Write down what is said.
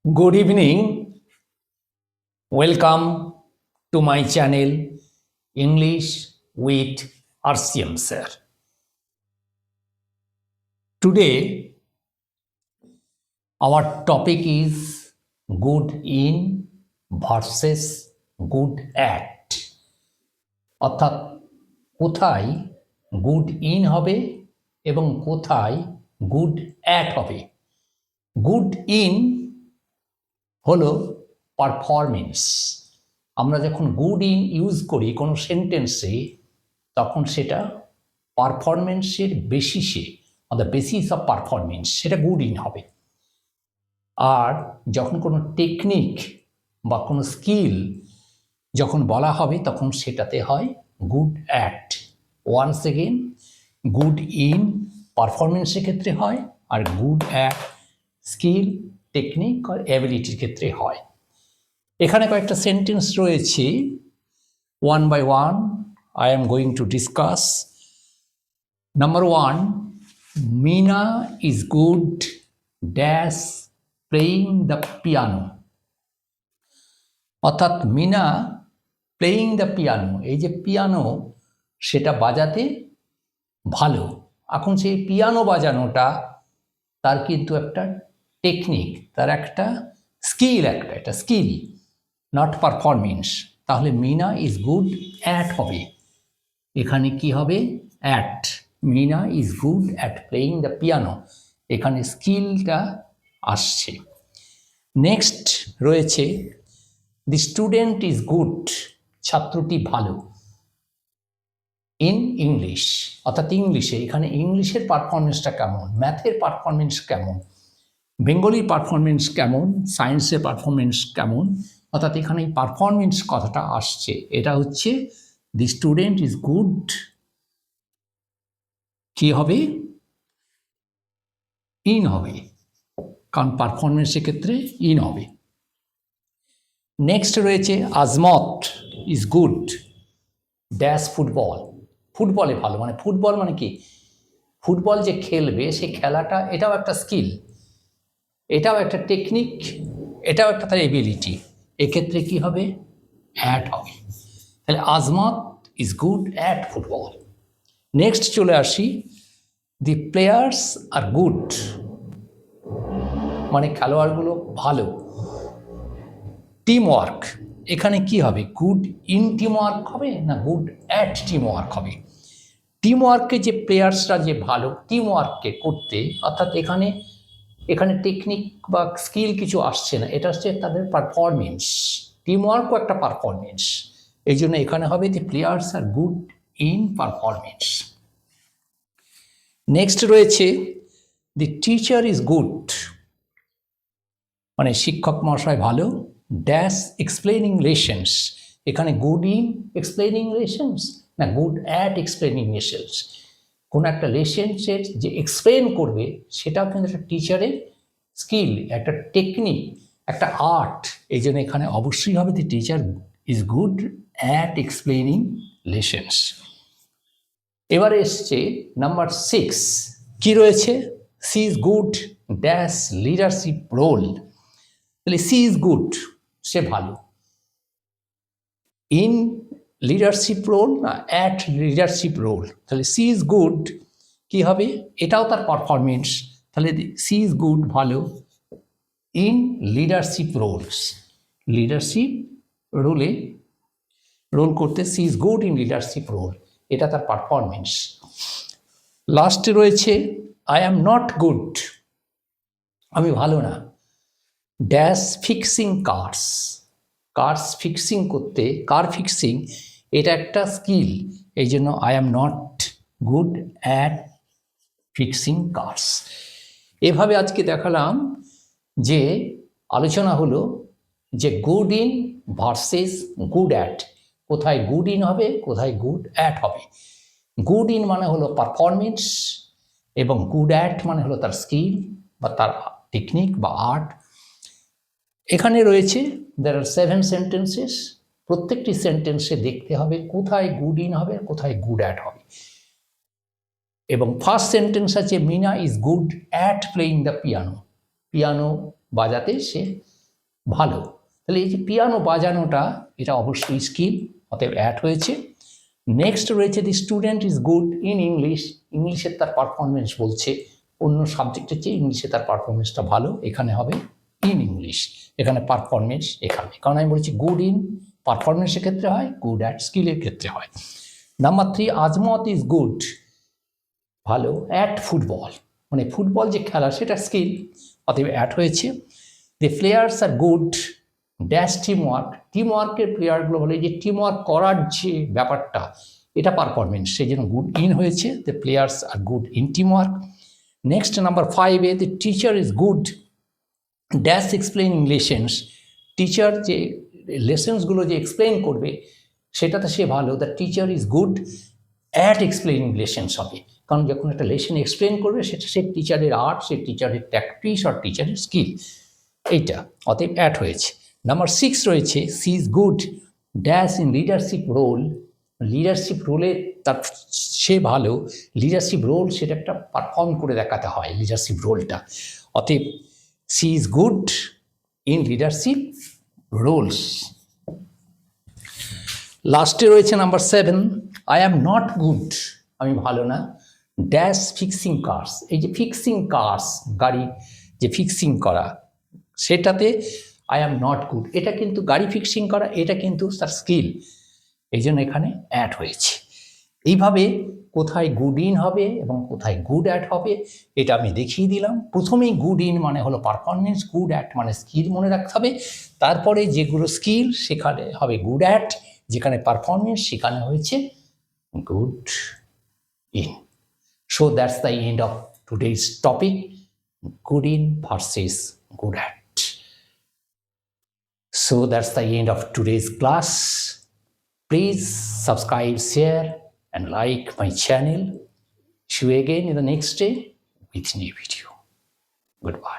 Good evening. Welcome to my channel English with RCM sir. Today our topic is good in versus good at. অর্থাৎ কোথায় good in হবে এবং কোথায় good at হবে। Good in হলো performance. আমরা যখন গুড ইন ইউজ করি কোনো সেন্টেন্সে তখন সেটা পারফরমেন্সের বেসিসে, on the basis of performance, সেটা গুড ইন হবে। আর যখন কোনো টেকনিক বা কোনো স্কিল যখন বলা হবে তখন সেটাতে হয় good at. Once again, good in পারফরমেন্সের ক্ষেত্রে হয়, আর গুড অ্যাট স্কিল, টেকনিক আর অ্যাবিলিটির ক্ষেত্রে হয়। এখানে কয়েকটা সেন্টেন্স রয়েছে, one by one I am going to discuss. Number one, Meena is good dash playing the piano. অর্থাৎ মিনা প্লেয়িং দ্য পিয়ানো, এই যে পিয়ানো সেটা বাজাতে ভালো। এখন সেই পিয়ানো বাজানোটা তার কিন্তু একটা টেকনিক, তার একটা স্কিল, একটা স্কিল, নট পারফরমেন্স। তাহলে মিনা ইজ গুড অ্যাট হবে, এখানে কি হবে? At. Meena is good at playing the piano, এখানে স্কিলটা আসছে। নেক্সট রয়েছে দি স্টুডেন্ট ইজ গুড, ছাত্রটি ভালো। ইন ইংলিশ, অর্থাৎ ইংলিশে, এখানে ইংলিশের পারফরমেন্সটা কেমন, ম্যাথের পারফরমেন্স কেমন, বেঙ্গলির পারফরমেন্স কেমন, সায়েন্সের পারফরমেন্স কেমন, অর্থাৎ এখানে এই পারফরমেন্স কথাটা আসছে। এটা হচ্ছে দি স্টুডেন্ট ইজ গুড, কি হবে? ইন হবে, কারণ পারফরমেন্সের ক্ষেত্রে ইন হবে। নেক্সট রয়েছে Azmat is good dash football. ফুটবলে ভালো, মানে ফুটবল মানে কি? ফুটবল যে খেলবে সে খেলাটা, এটাও একটা স্কিল, এটাও একটা টেকনিক, এটাও একটা তার এবিলিটি। এক্ষেত্রে কি হবে? অ্যাট হবে। তাহলে Azmat is good at football. Next চলে আসি, দি প্লেয়ার্স আর গুড, মানে খেলোয়াড়গুলো ভালো। টিম ওয়ার্ক, এখানে কি হবে? গুড ইন টিম ওয়ার্ক হবে না গুড অ্যাট টিম ওয়ার্ক হবে? টিম ওয়ার্কে যে প্লেয়ার্সরা যে ভালো টিম ওয়ার্ককে করতে, অর্থাৎ এখানে টেকনিক বা স্কিল কিছু আসছে না, এটা হচ্ছে তাদের পারফরমেন্স। টিম ওয়ার্কও একটা পারফরমেন্স, এই জন্য এখানে হবে the players are good in performance. Next রয়েছে দি টিচার ইজ গুড, মানে শিক্ষক মহাশয় ভালো ড্যাশ এক্সপ্লেনিং লেসন্স। এখানে গুড ইন এক্সপ্লেনিং লেসন্স না গুড অ্যাট এক্সপ্লেনিং লেসন্স? কোনো একটা লেসন্সের যে এক্সপ্লেন করবে সেটাও কিন্তু একটা টিচারের স্কিল, একটা টেকনিক, একটা আর্ট। এই জন্য এখানে অবশ্যই হবে the teacher is good at explaining lessons. এবারে এসছে নাম্বার 6, কি রয়েছে? She is good dash leadership role. তাহলে সি ইজ গুড, সে ভালো। ইন লিডারশিপ রোল না অ্যাট লিডারশিপ রোল? তাহলে সি ইজ গুড কি হবে? এটাও তার পারফরমেন্স। তাহলে সি ইজ গুড ভালো ইন লিডারশিপ রোলস, লিডারশিপ রোলে রোল করতে she is good in leadership role, এটা তার পারফরমেন্স। লাস্টে রয়েছে আই অ্যাম নট গুড, আমি ভালো না dash fixing cars. Cars fixing করতে, কার ফিক্সিং এটা একটা স্কিল, এই জন্য I am not good at fixing cars. এভাবে আজকে দেখালাম যে আলোচনা হলো যে good in versus good at, কোথায় গুড ইন হবে, কোথায় গুড অ্যাট হবে। গুড ইন মানে হলো পারফরমেন্স এবং গুড অ্যাট মানে হলো তার স্কিল বা তার টেকনিক বা আর্ট। এখানে রয়েছে there are 7 সেন্টেন্সেস, প্রত্যেকটি সেন্টেন্সে দেখতে হবে কোথায় গুড ইন হবে, কোথায় গুড অ্যাট হবে। এবং ফার্স্ট সেন্টেন্স আছে Meena is good at playing the piano, piano বাজাতে সে ভালো। তাহলে এই যে পিয়ানো বাজানোটা এটা অবশ্যই স্কিল, অতএব অ্যাড হয়েছে। নেক্সট রয়েছে the student is good in English, ইংলিশের তার পারফরমেন্স বলছে, অন্য সাবজেক্টের চেয়ে ইংলিশে তার পারফরমেন্সটা ভালো, এখানে হবে ইন ইংলিশ, এখানে পারফরমেন্স এখানে, কারণ আমি বলেছি গুড ইন পারফরমেন্সের ক্ষেত্রে হয়, গুড অ্যাট স্কিলের ক্ষেত্রে হয়। নাম্বার 3, আজমত ইজ গুড, ভালো অ্যাট ফুটবল, মানে ফুটবল যে খেলা সেটা স্কিল, অতএব অ্যাড হয়েছে। The players are good dash teamwork, টিমওয়ার্কের প্লেয়ারগুলো হলে যে টিমওয়ার্ক করার যে ব্যাপারটা এটা পারফরমেন্স, সেই জন্য গুড ইন হয়েছে, the players are good in teamwork. Next number 5-এ the teacher is good dash explaining lessons, teacher যে লেসেন্সগুলো যে এক্সপ্লেন করবে সেটাতে সে ভালো, the teacher is good at explaining lessons হবে, কারণ যখন একটা লেসন এক্সপ্লেন করবে সেটা সে টিচারের আর্ট, সে টিচারের প্র্যাকটিস আর টিচারের স্কিল, এইটা অতএব অ্যাড হয়েছে। নাম্বার 6 রয়েছে she is good dash in leadership role, leadership রোলে তার সে ভালো, লিডারশিপ রোল সেটা একটা পারফর্ম করে দেখাতে হয় লিডারশিপ রোলটা, অতএব she is good in leadership roles. লাস্টে রয়েছে number 7, I am not good, আমি ভালো না ড্যাশ ফিক্সিং কার্স, এই যে ফিক্সিং কার্স গাড়ি যে ফিক্সিং করা সেটাতে আই অ্যাম নট গুড, এটা কিন্তু গাড়ি ফিক্সিং করা এটা কিন্তু তার স্কিল, এই জন্য এখানে অ্যাড হয়েছে। এইভাবে কোথায় গুড ইন হবে এবং কোথায় গুড অ্যাড হবে এটা আমি দেখিয়ে দিলাম। প্রথমেই গুড ইন মানে হলো পারফরমেন্স, গুড অ্যাট মানে স্কিল মনে রাখতে হবে, তারপরে যেগুলো স্কিল সেখানে হবে গুড অ্যাট, যেখানে পারফরমেন্স সেখানে হয়েছে good in. So that's the end of today's topic, good in versus good at. So that's the end of today's class. Please subscribe, share and like my channel. See you again in the next day with new video. Goodbye.